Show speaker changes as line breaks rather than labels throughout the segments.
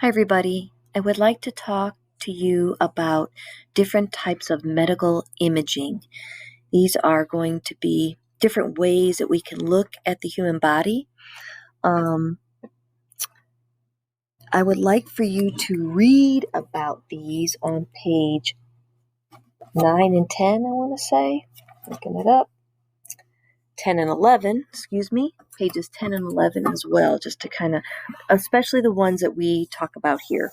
Hi, everybody. I would like to talk to you about different types of medical imaging. These are going to be different ways that we can look at the human body. I would like for you to read about these on page 9 and 10, I want to say. Looking it up. 10 and 11, pages 10 and 11 as well, just to kind of, especially the ones that we talk about here.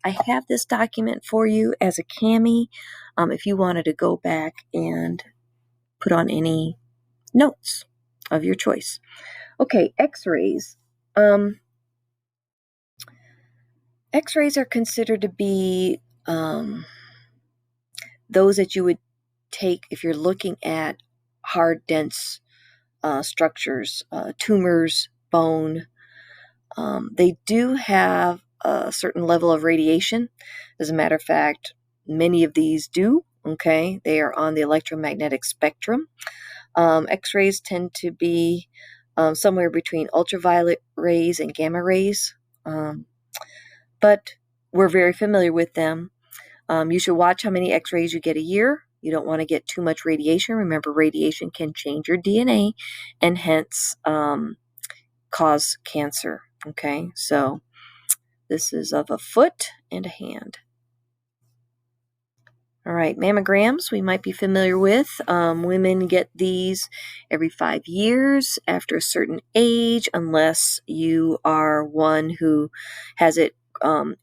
I have this document for you as a CAMI if you wanted to go back and put on any notes of your choice. Okay, x-rays. X-rays are considered to be those that you would take if you're looking at hard, dense structures, tumors, bone. They do have a certain level of radiation. As a matter of fact, many of these do. Okay, they are on the electromagnetic spectrum. X-rays tend to be somewhere between ultraviolet rays and gamma rays, but we're very familiar with them. You should watch how many X-rays you get a year. You don't want to get too much radiation. Remember, radiation can change your DNA and hence cause cancer. Okay, so this is of a foot and a hand. All right, mammograms we might be familiar with. Women get these every 5 years after a certain age, unless you are one who has it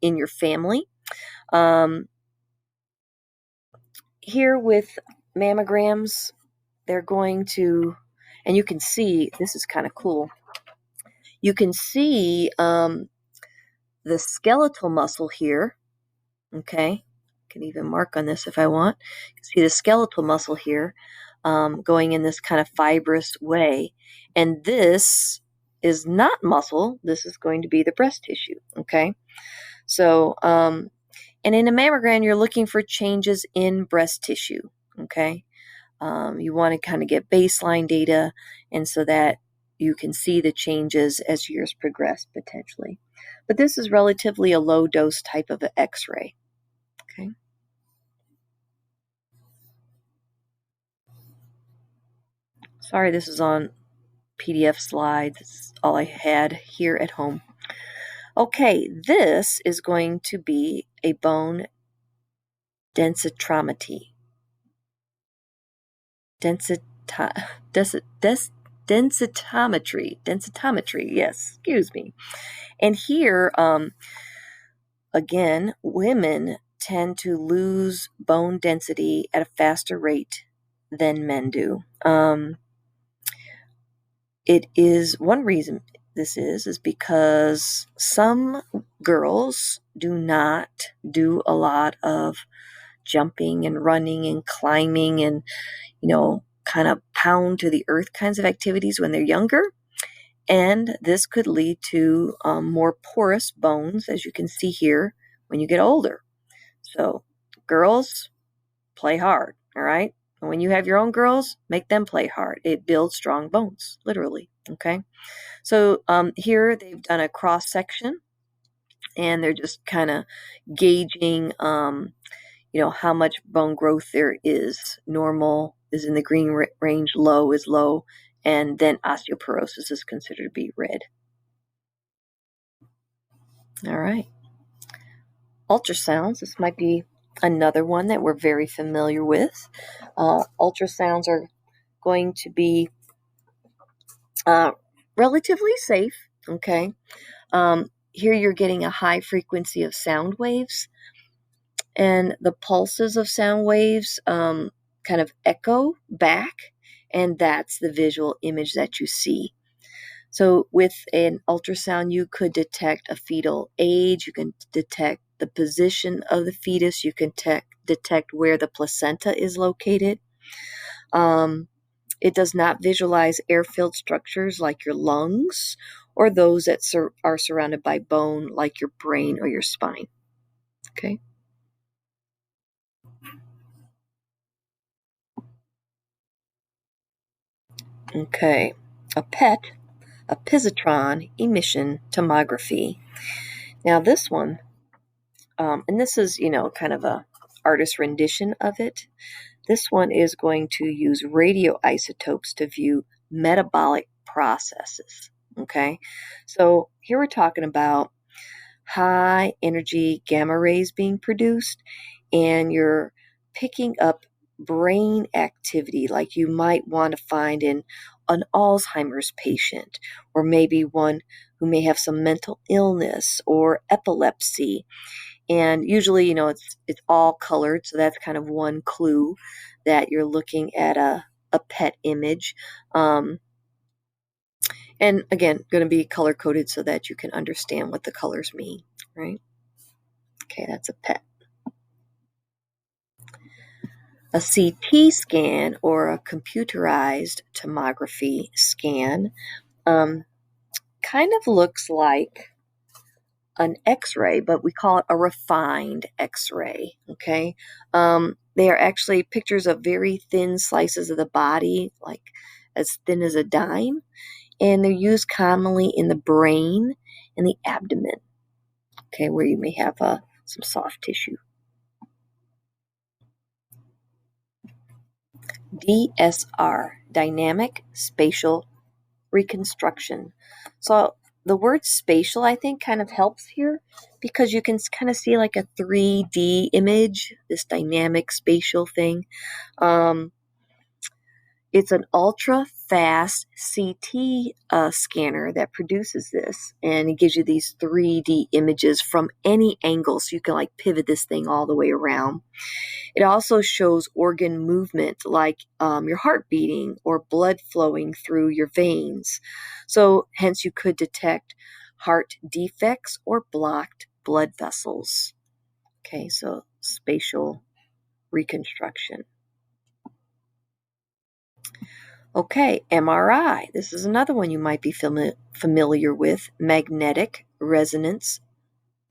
in your family. Here with mammograms, they're going to, and you can see, this is kind of cool. You can see the skeletal muscle here, okay? Can even mark on this if I want. You see the skeletal muscle here going in this kind of fibrous way. And this is not muscle. This is going to be the breast tissue, okay? So, and in a mammogram, you're looking for changes in breast tissue, okay? You want to kind of get baseline data, and so that you can see the changes as years progress, potentially. But this is relatively a low dose type of an X-ray, okay? Sorry, this is on PDF slides. That's all I had here at home. Okay, this is going to be a bone densitometry. Densitometry, yes, excuse me. And here, again, women tend to lose bone density at a faster rate than men do. It is one reason this is because some girls do not do a lot of jumping and running and climbing and, kind of pound to the earth kinds of activities when they're younger. And this could lead to more porous bones, as you can see here, when you get older. So girls, play hard, all right? And when you have your own girls, make them play hard. It builds strong bones, literally, okay? So here they've done a cross-section, and they're just kind of gauging, how much bone growth there is. Normal is in the green range, low is low, and then osteoporosis is considered to be red. All right. Ultrasounds, this might be another one that we're very familiar with. Ultrasounds are going to be relatively safe, okay? Here you're getting a high frequency of sound waves, and the pulses of sound waves kind of echo back, and that's the visual image that you see. So with an ultrasound, you could detect a fetal age, you can detect the position of the fetus, you can detect where the placenta is located. It does not visualize air-filled structures like your lungs or those that are surrounded by bone like your brain or your spine. Okay. Okay. A PET, a positron emission tomography. Now this one, and this is, kind of a artist rendition of it. This one is going to use radioisotopes to view metabolic processes. Okay, so here we're talking about high energy gamma rays being produced, and you're picking up brain activity like you might want to find in an Alzheimer's patient, or maybe one who may have some mental illness or epilepsy. And usually, it's all colored, so that's kind of one clue that you're looking at a PET image. And again, going to be color coded so that you can understand what the colors mean, right? Okay, that's a PET. A CT scan, or a computerized tomography scan, kind of looks like an X-ray, but we call it a refined X-ray. Okay, they are actually pictures of very thin slices of the body, like as thin as a dime, and they're used commonly in the brain and the abdomen. Okay, where you may have some soft tissue. DSR, dynamic spatial reconstruction. So the word spatial, I think, kind of helps here because you can kind of see like a 3D image, this dynamic spatial thing. It's an ultra fast CT scanner that produces this, and it gives you these 3D images from any angle, so you can like pivot this thing all the way around. It also shows organ movement, like your heart beating or blood flowing through your veins. So hence you could detect heart defects or blocked blood vessels. Okay, so spatial reconstruction. Okay, MRI. This is another one you might be familiar with, magnetic resonance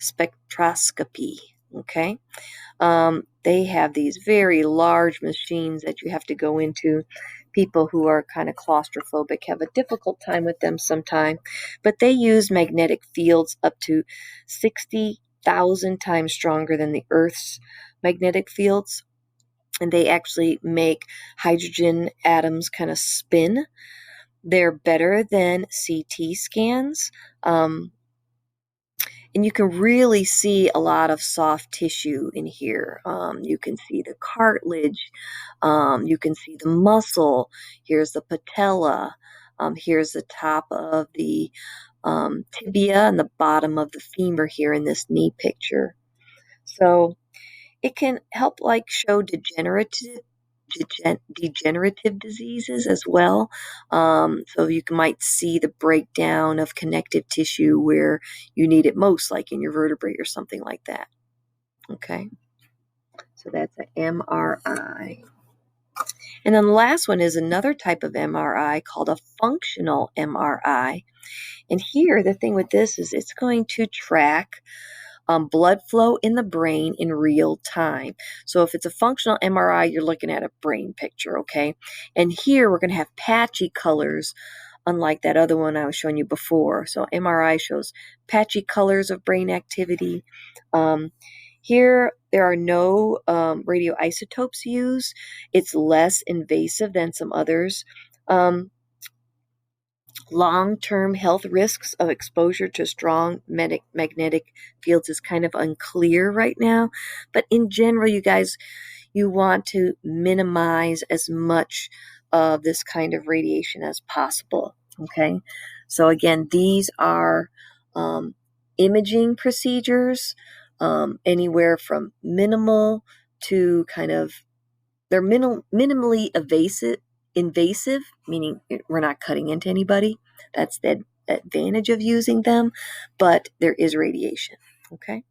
spectroscopy. Okay, they have these very large machines that you have to go into. People who are kind of claustrophobic have a difficult time with them sometimes, but they use magnetic fields up to 60,000 times stronger than the Earth's magnetic fields. And they actually make hydrogen atoms kind of spin. They're better than CT scans. And you can really see a lot of soft tissue in here. You can see the cartilage. You can see the muscle. Here's the patella. Here's the top of the tibia and the bottom of the femur here in this knee picture. So it can help like show degenerative diseases as well. So you might see the breakdown of connective tissue where you need it most, like in your vertebrae or something like that. Okay, so that's an MRI. And then the last one is another type of MRI called a functional MRI. And here, the thing with this is it's going to track blood flow in the brain in real time. So if it's a functional MRI, you're looking at a brain picture, okay? And here we're going to have patchy colors, unlike that other one I was showing you before. So MRI shows patchy colors of brain activity. Here, there are no radioisotopes used. It's less invasive than some others. Long-term health risks of exposure to strong magnetic fields is kind of unclear right now. But in general, you guys, you want to minimize as much of this kind of radiation as possible. Okay. So again, these are imaging procedures, anywhere from minimal to kind of, they're minimally invasive, meaning we're not cutting into anybody. That's the advantage of using them, but there is radiation. Okay.